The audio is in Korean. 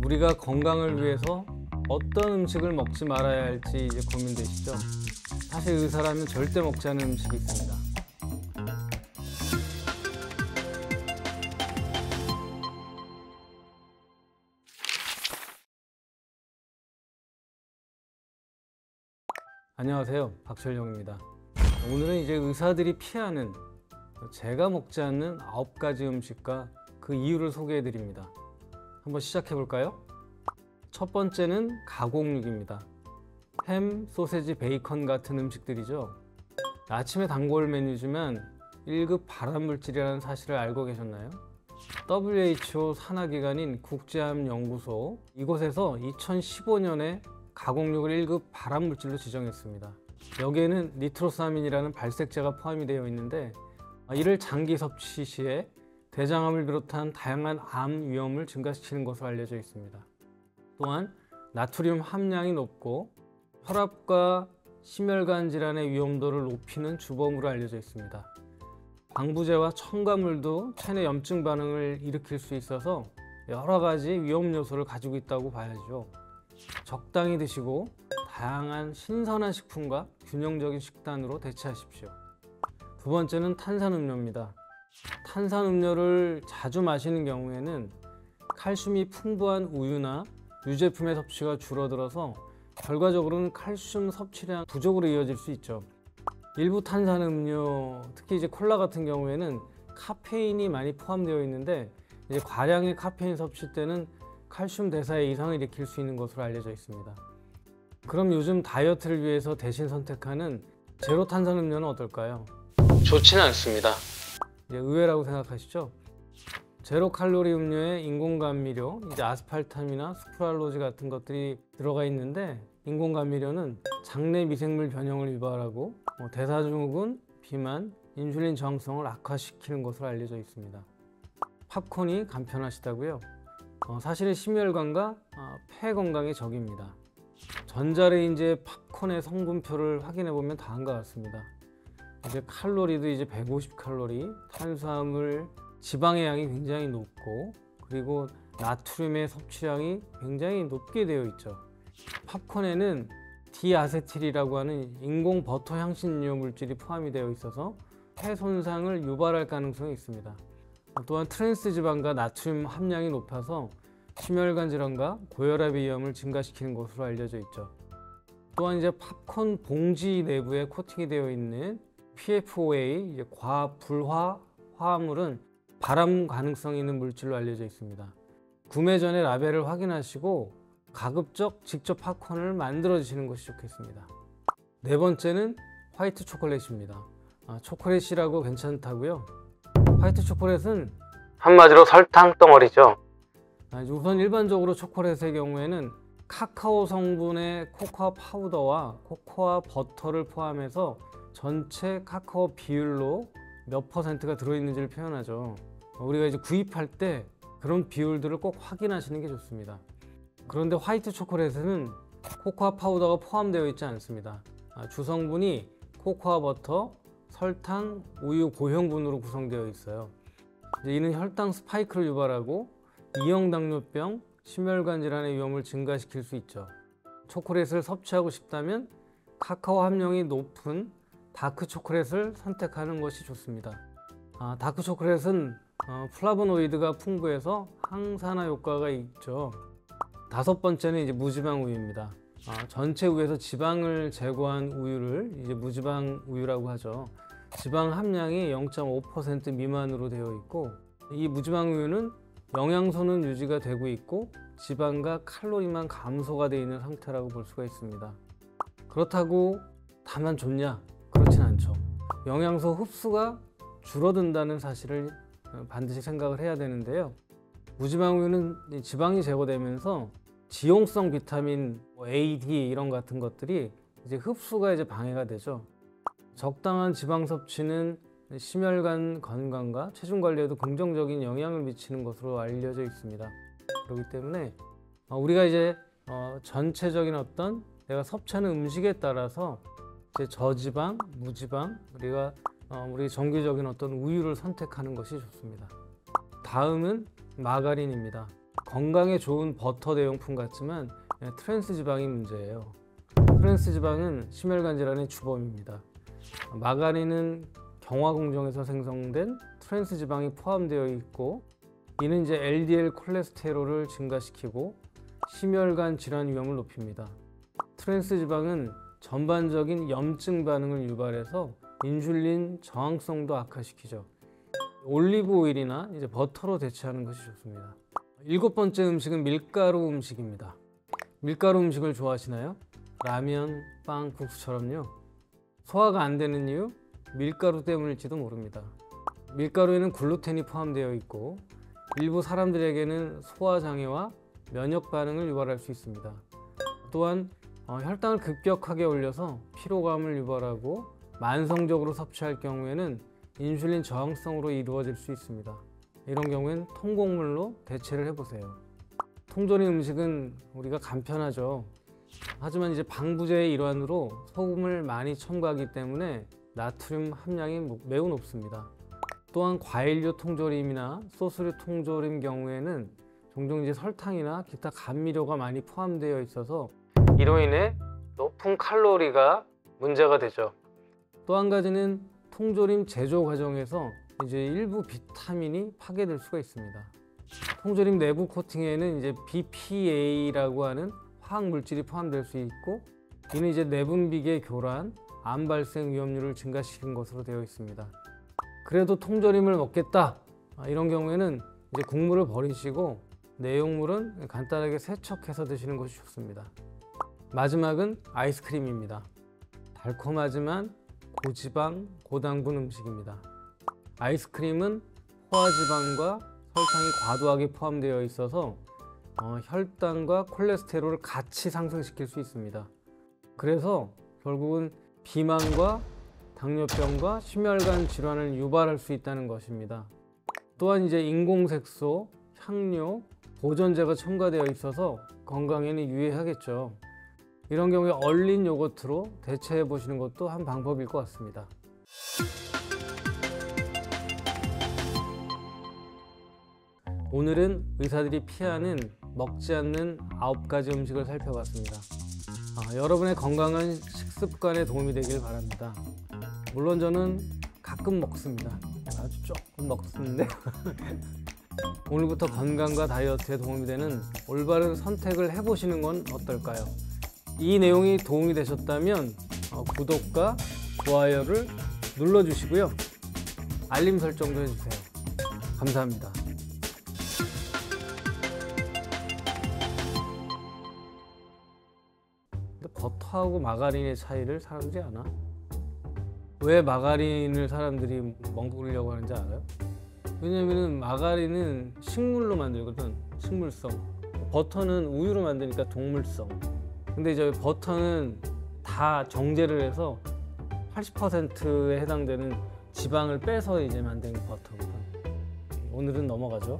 우리가 건강을 위해서 어떤 음식을 먹지 말아야 할지 이제 고민되시죠? 사실 의사라면 절대 먹지 않는 음식이 있습니다. 안녕하세요, 박철용입니다. 오늘은 이제 의사들이 피하는, 제가 먹지 않는 9가지 음식과 그 이유를 소개해 드립니다. 한번 시작해 볼까요? 첫 번째는 가공육입니다. 햄, 소세지, 베이컨 같은 음식들이죠. 아침에 단골 메뉴지만 1급 발암물질이라는 사실을 알고 계셨나요? WHO 산하기관인 국제암연구소, 이곳에서 2015년에 가공육을 1급 발암물질로 지정했습니다. 여기에는 니트로사민이라는 발색제가 포함이 되어 있는데, 이를 장기 섭취 시에 대장암을 비롯한 다양한 암 위험을 증가시키는 것으로 알려져 있습니다. 또한 나트륨 함량이 높고 혈압과 심혈관 질환의 위험도를 높이는 주범으로 알려져 있습니다. 방부제와 첨가물도 체내 염증 반응을 일으킬 수 있어서 여러 가지 위험 요소를 가지고 있다고 봐야죠. 적당히 드시고 다양한 신선한 식품과 균형적인 식단으로 대체하십시오. 두 번째는 탄산음료입니다. 탄산음료를 자주 마시는 경우에는 칼슘이 풍부한 우유나 유제품의 섭취가 줄어들어서 결과적으로는 칼슘 섭취량 부족으로 이어질 수 있죠. 일부 탄산음료, 특히 이제 콜라 같은 경우에는 카페인이 많이 포함되어 있는데, 이제 과량의 카페인 섭취 때는 칼슘 대사에 이상을 일으킬 수 있는 것으로 알려져 있습니다. 그럼 요즘 다이어트를 위해서 대신 선택하는 제로 탄산음료는 어떨까요? 좋지는 않습니다. 이제 의외라고 생각하시죠? 제로 칼로리 음료에 인공감미료, 이제 아스팔탐이나 수크랄로즈 같은 것들이 들어가 있는데, 인공감미료는 장내 미생물 변형을 유발하고 대사증후군, 비만, 인슐린 저항성을 악화시키는 것으로 알려져 있습니다. 팝콘이 간편하시다고요? 사실은 심혈관과 폐 건강에 적입니다. 전자레인지의 팝콘의 성분표를 확인해 보면 다음과 같습니다. 이제 칼로리도 이제 150칼로리, 탄수화물, 지방의 양이 굉장히 높고, 그리고 나트륨의 섭취량이 굉장히 높게 되어 있죠. 팝콘에는 디아세틸이라고 하는 인공 버터 향신료 물질이 포함이 되어 있어서 폐 손상을 유발할 가능성이 있습니다. 또한 트랜스 지방과 나트륨 함량이 높아서 심혈관 질환과 고혈압의 위험을 증가시키는 것으로 알려져 있죠. 또한 이제 팝콘 봉지 내부에 코팅이 되어 있는 PFOA, 이제 과불화 화합물은 발암 가능성이 있는 물질로 알려져 있습니다. 구매 전에 라벨을 확인하시고 가급적 직접 팝콘을 만들어 주시는 것이 좋겠습니다. 네 번째는 화이트 초콜릿입니다. 초콜릿이라고 괜찮다고요? 화이트 초콜릿은 한마디로 설탕 덩어리죠. 우선 일반적으로 초콜릿의 경우에는 카카오 성분의 코코아 파우더와 코코아 버터를 포함해서 전체 카카오 비율로 몇 퍼센트가 들어있는지를 표현하죠. 우리가 이제 구입할 때 그런 비율들을 꼭 확인하시는 게 좋습니다. 그런데 화이트 초콜릿에는 코코아 파우더가 포함되어 있지 않습니다. 주성분이 코코아 버터, 설탕, 우유 고형분으로 구성되어 있어요. 이는 혈당 스파이크를 유발하고 이형당뇨병, 심혈관 질환의 위험을 증가시킬 수 있죠. 초콜릿을 섭취하고 싶다면 카카오 함량이 높은 다크 초콜릿을 선택하는 것이 좋습니다. 다크 초콜릿은 플라보노이드가 풍부해서 항산화 효과가 있죠. 다섯 번째는 이제 무지방 우유입니다. 전체 우유에서 지방을 제거한 우유를 이제 무지방 우유라고 하죠. 지방 함량이 0.5% 미만으로 되어 있고, 이 무지방 우유는 영양소는 유지가 되고 있고 지방과 칼로리만 감소가 되어 있는 상태라고 볼 수가 있습니다. 그렇다고 다만 좋냐? 그렇진 않죠. 영양소 흡수가 줄어든다는 사실을 반드시 생각을 해야 되는데요. 무지방 우유는 지방이 제거되면서 지용성 비타민 A, D 이런 같은 것들이 이제 흡수가 이제 방해가 되죠. 적당한 지방 섭취는 심혈관 건강과 체중 관리에도 긍정적인 영향을 미치는 것으로 알려져 있습니다. 그렇기 때문에 우리가 이제 전체적인 어떤 내가 섭취하는 음식에 따라서 이제 저지방, 무지방, 우리 정기적인 어떤 우유를 선택하는 것이 좋습니다. 다음은 마가린입니다. 건강에 좋은 버터 대용품 같지만 트랜스 지방이 문제예요. 트랜스 지방은 심혈관 질환의 주범입니다. 마가린은 경화 공정에서 생성된 트랜스 지방이 포함되어 있고, 이는 이제 LDL 콜레스테롤을 증가시키고 심혈관 질환 위험을 높입니다. 트랜스 지방은 전반적인 염증 반응을 유발해서 인슐린 저항성도 악화시키죠. 올리브 오일이나 이제 버터로 대체하는 것이 좋습니다. 7번째 음식은 밀가루 음식입니다. 밀가루 음식을 좋아하시나요? 라면, 빵, 국수처럼요. 소화가 안 되는 이유? 밀가루 때문일지도 모릅니다. 밀가루에는 글루텐이 포함되어 있고 일부 사람들에게는 소화장애와 면역 반응을 유발할 수 있습니다. 또한 혈당을 급격하게 올려서 피로감을 유발하고 만성적으로 섭취할 경우에는 인슐린 저항성으로 이루어질 수 있습니다. 이런 경우엔 통곡물로 대체를 해보세요. 통조림 음식은 우리가 간편하죠. 하지만 이제 방부제의 일환으로 소금을 많이 첨가하기 때문에 나트륨 함량이 매우 높습니다. 또한 과일류 통조림이나 소스류 통조림 경우에는 종종 이제 설탕이나 기타 감미료가 많이 포함되어 있어서 이로 인해 높은 칼로리가 문제가 되죠. 또 한 가지는 통조림 제조 과정에서 이제 일부 비타민이 파괴될 수가 있습니다. 통조림 내부 코팅에는 이제 BPA라고 하는 화학 물질이 포함될 수 있고, 이는 이제 내분비계 교란, 암 발생 위험률을 증가시킨 것으로 되어 있습니다. 그래도 통조림을 먹겠다, 이런 경우에는 이제 국물을 버리시고 내용물은 간단하게 세척해서 드시는 것이 좋습니다. 마지막은 아이스크림입니다. 달콤하지만 고지방, 고당분 음식입니다. 아이스크림은 포화지방과 설탕이 과도하게 포함되어 있어서 혈당과 콜레스테롤을 같이 상승시킬 수 있습니다. 그래서 결국은 비만과 당뇨병과 심혈관 질환을 유발할 수 있다는 것입니다. 또한 이제 인공색소, 향료, 보존제가 첨가되어 있어서 건강에는 유해하겠죠. 이런 경우에 얼린 요거트로 대체해 보시는 것도 한 방법일 것 같습니다. 오늘은 의사들이 피하는 먹지 않는 9가지 음식을 살펴봤습니다. 여러분의 건강한 식습관에 도움이 되길 바랍니다. 물론 저는 가끔 먹습니다. 아주 조금 먹습니다. 오늘부터 건강과 다이어트에 도움이 되는 올바른 선택을 해보시는 건 어떨까요? 이 내용이 도움이 되셨다면 구독과 좋아요를 눌러주시고요. 알림 설정도 해주세요. 감사합니다. 근데 버터하고 마가린의 차이를 사람들이 아나? 왜 마가린을 사람들이 먹으려고 하는지 알아요? 왜냐면 마가린은 식물로 만들거든. 식물성. 버터는 우유로 만드니까 동물성. 근데 이제 버터는 다 정제를 해서 80%에 해당되는 지방을 빼서 이제 만든 버터거든. 오늘은 넘어가죠.